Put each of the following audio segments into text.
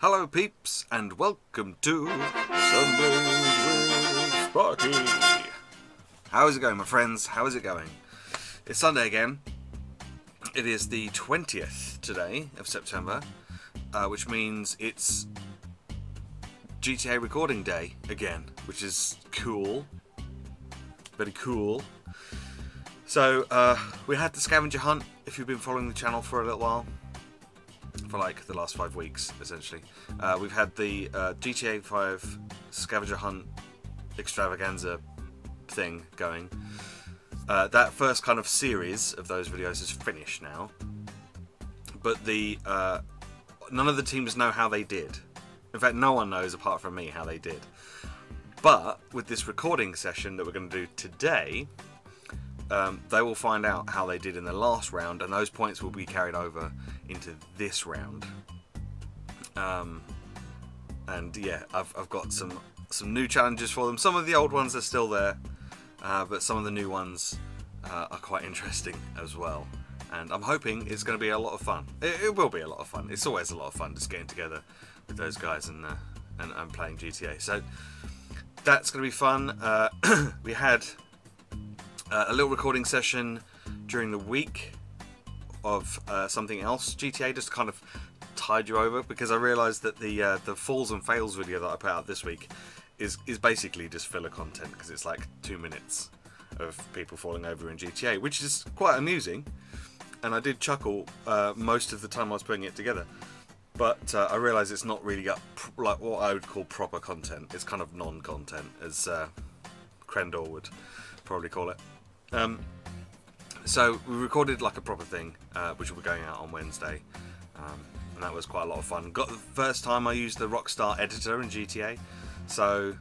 Hello peeps, and welcome to Sundays with Sparky. How is it going, my friends? How is it going? It's Sunday again. It is the 20th today of September, which means it's GTA recording day again, which is cool. Very cool. So, we had the scavenger hunt, if you've been following the channel for a little while. For like the last 5 weeks, essentially. We've had the GTA 5 scavenger hunt extravaganza thing going. That first kind of series of those videos is finished now. But the none of the teams know how they did. In fact, no one knows apart from me how they did. But with this recording session that we're going to do today, they will find out how they did in the last round, and those points will be carried over into this round. And yeah, I've got some new challenges for them. Some of the old ones are still there, but some of the new ones are quite interesting as well. And I'm hoping it's going to be a lot of fun. It will be a lot of fun. It's always a lot of fun just getting together with those guys and playing GTA. So that's going to be fun. We had a little recording session during the week of something else GTA, just to kind of tide you over, because I realised that the falls and fails video that I put out this week is basically just filler content, because it's like 2 minutes of people falling over in GTA, which is quite amusing, and I did chuckle most of the time I was putting it together. But I realised it's not really got like what I would call proper content. It's kind of non-content, as Crendor would probably call it. So we recorded like a proper thing, which will be going out on Wednesday, and that was quite a lot of fun. Got the first time I used the Rockstar editor in GTA, so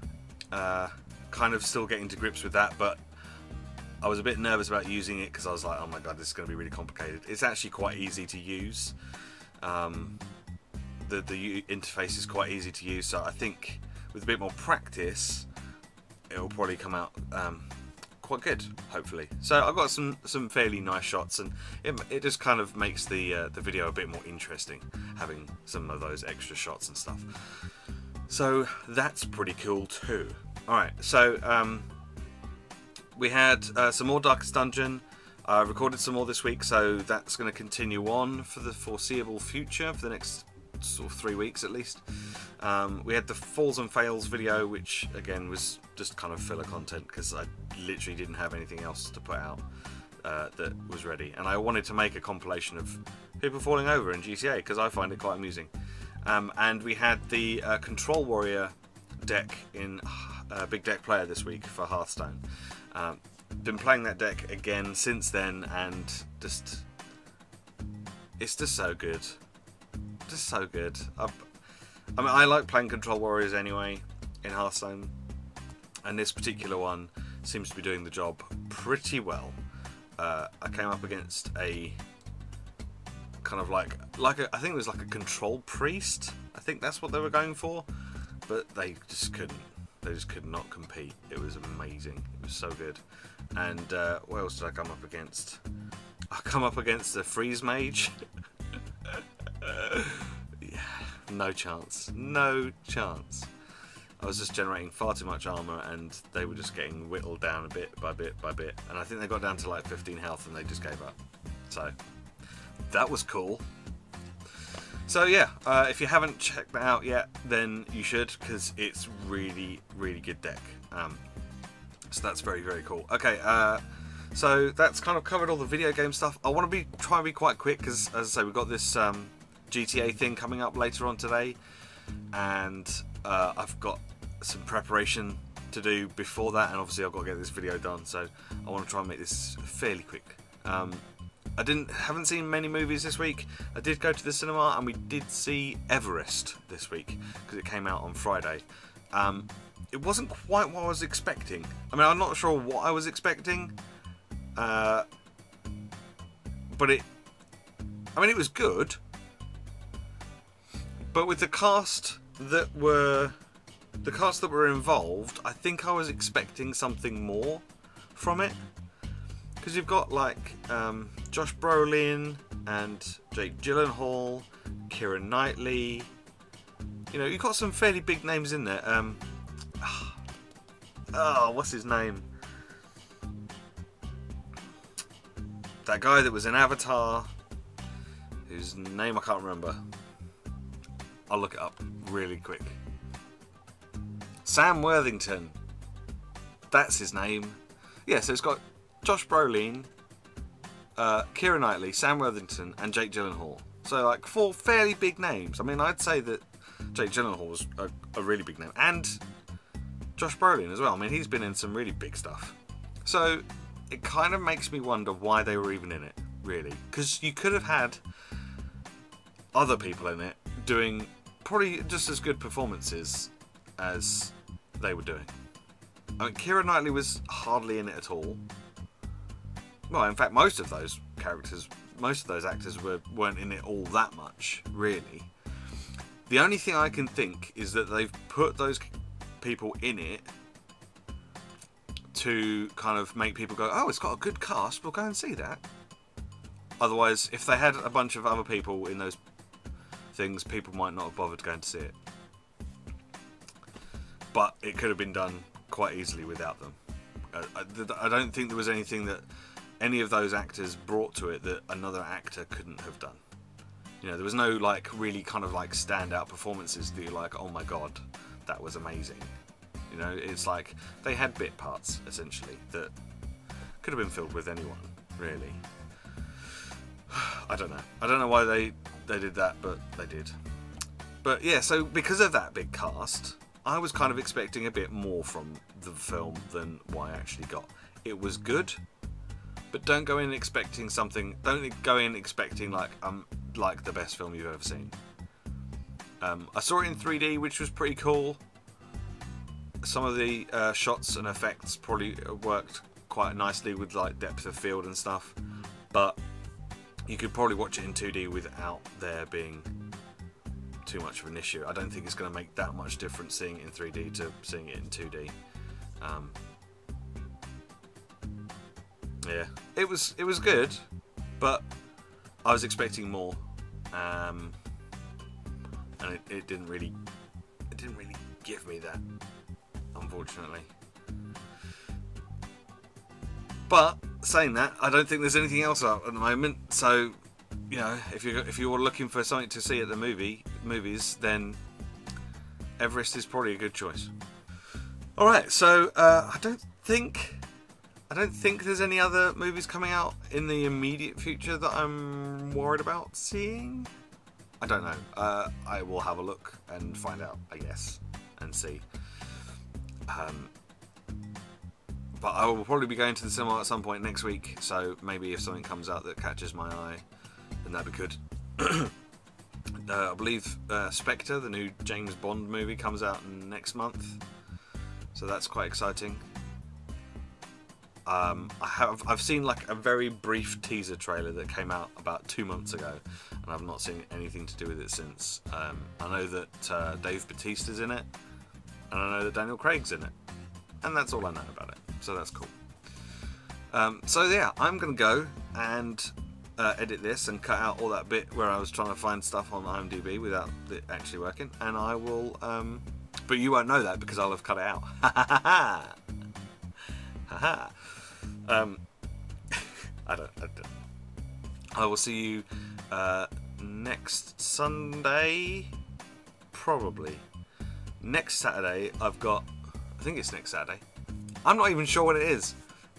kind of still getting to grips with that, but I was a bit nervous about using it because I was like, oh my god, this is going to be really complicated. It's actually quite easy to use. The interface is quite easy to use, so I think with a bit more practice it will probably come out quite good, hopefully. So I've got some fairly nice shots, and it just kind of makes the video a bit more interesting, having some of those extra shots and stuff. So that's pretty cool too. Alright, so we had some more Darkest Dungeon. I recorded some more this week, so that's going to continue on for the foreseeable future, for the next sort of 3 weeks at least. We had the Falls and Fails video, which again was just kind of filler content because I literally didn't have anything else to put out that was ready, and I wanted to make a compilation of people falling over in GTA because I find it quite amusing. And we had the Control Warrior deck in Big Deck Player this week for Hearthstone. Been playing that deck again since then, and it's just so good. Just so good. I mean, I like playing Control Warriors anyway in Hearthstone, and this particular one seems to be doing the job pretty well. I came up against a kind of like I think it was like a Control Priest. I think that's what they were going for, but they just couldn't. They just could not compete. It was amazing. It was so good. And what else did I come up against? I come up against a Freeze Mage. Yeah, no chance. No chance. I was just generating far too much armor, and they were just getting whittled down a bit by bit by bit. And I think they got down to like 15 health, and they just gave up. So that was cool. So yeah, if you haven't checked that out yet, then you should, because it's really, really good deck. So that's very, very cool. Okay, so that's kind of covered all the video game stuff. I want to try and be quite quick, because as I say, we've got this GTA thing coming up later on today, and I've got some preparation to do before that, and obviously I've got to get this video done, so I want to try and make this fairly quick. I haven't seen many movies this week. I did go to the cinema, and we did see Everest this week because it came out on Friday. It wasn't quite what I was expecting. I mean, I'm not sure what I was expecting, but it was good. But with the cast that were involved, I think I was expecting something more from it. Because you've got like Josh Brolin and Jake Gyllenhaal, Keira Knightley, You know, you've got some fairly big names in there. Oh, what's his name? That guy that was in Avatar, whose name I can't remember. I'll look it up really quick. Sam Worthington. That's his name. Yeah, so it's got Josh Brolin, Keira Knightley, Sam Worthington, and Jake Gyllenhaal. So, like, 4 fairly big names. I mean, I'd say that Jake Gyllenhaal was a really big name. And Josh Brolin as well. I mean, he's been in some really big stuff. So, it kind of makes me wonder why they were even in it, really. Because you could have had other people in it doing probably just as good performances as they were doing. I mean, Keira Knightley was hardly in it at all. Well, in fact, most of those characters, most of those actors weren't in it all that much, really. The only thing I can think is that they've put those people in it to kind of make people go, oh, it's got a good cast, we'll go and see that. Otherwise, if they had a bunch of other people in those things, people might not have bothered going to see it. But it could have been done quite easily without them. I don't think there was anything that any of those actors brought to it that another actor couldn't have done. You know, there was no like really kind of like standout performances that you're like, oh my god, that was amazing. You know, it's like they had bit parts essentially that could have been filled with anyone, really. I don't know. I don't know why they did that, but they did. But yeah, so because of that big cast, I was kind of expecting a bit more from the film than what I actually got. It was good, but don't go in expecting something. Don't go in expecting like the best film you've ever seen. I saw it in 3D, which was pretty cool. Some of the shots and effects probably worked quite nicely with like depth of field and stuff, but you could probably watch it in 2D without there being too much of an issue. I don't think it's going to make that much difference seeing it in 3D to seeing it in 2D. Yeah, it was good, but I was expecting more, and it didn't really give me that, unfortunately. But saying that, I don't think there's anything else out at the moment. So, you know, if you're looking for something to see at the movies, then Everest is probably a good choice. All right, so I don't think there's any other movies coming out in the immediate future that I'm worried about seeing. I don't know. I will have a look and find out, I guess, and see. But I will probably be going to the cinema at some point next week, so maybe if something comes out that catches my eye, then that'd be good. I believe Spectre, the new James Bond movie, comes out next month, so that's quite exciting. I've seen like a very brief teaser trailer that came out about 2 months ago, and I've not seen anything to do with it since. I know that Dave Bautista's in it, and I know that Daniel Craig's in it, and that's all I know about it, so that's cool. So yeah, I'm gonna go and edit this and cut out all that bit where I was trying to find stuff on IMDb without it actually working, and I will but you won't know that because I'll have cut it out. Haha. I will see you next Sunday, probably. Next Saturday I think it's next Saturday. I'm not even sure what it is.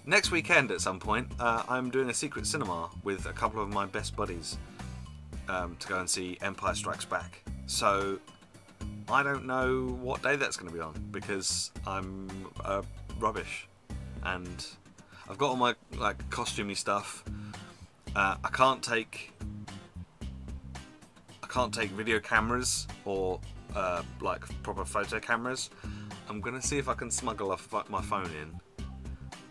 Next weekend at some point, I'm doing a secret cinema with a couple of my best buddies to go and see Empire Strikes Back. So I don't know what day that's going to be on because I'm rubbish, and I've got all my like costumey stuff. I can't take video cameras or like proper photo cameras. I'm gonna see if I can smuggle my phone in,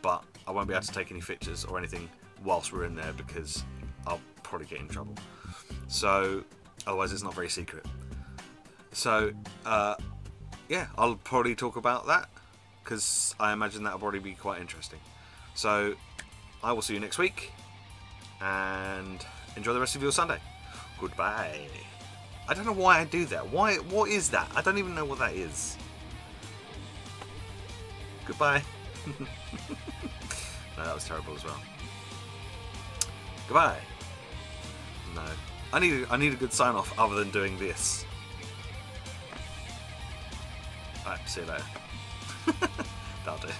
but I won't be able to take any pictures or anything whilst we're in there because I'll probably get in trouble. So otherwise it's not very secret. So yeah, I'll probably talk about that because I imagine that'll probably be quite interesting. So I will see you next week and enjoy the rest of your Sunday. Goodbye. I don't know why I do that. Why? What is that? I don't even know what that is. Goodbye. No, that was terrible as well. Goodbye. No. I need a good sign off other than doing this. Alright, see you later. That'll do.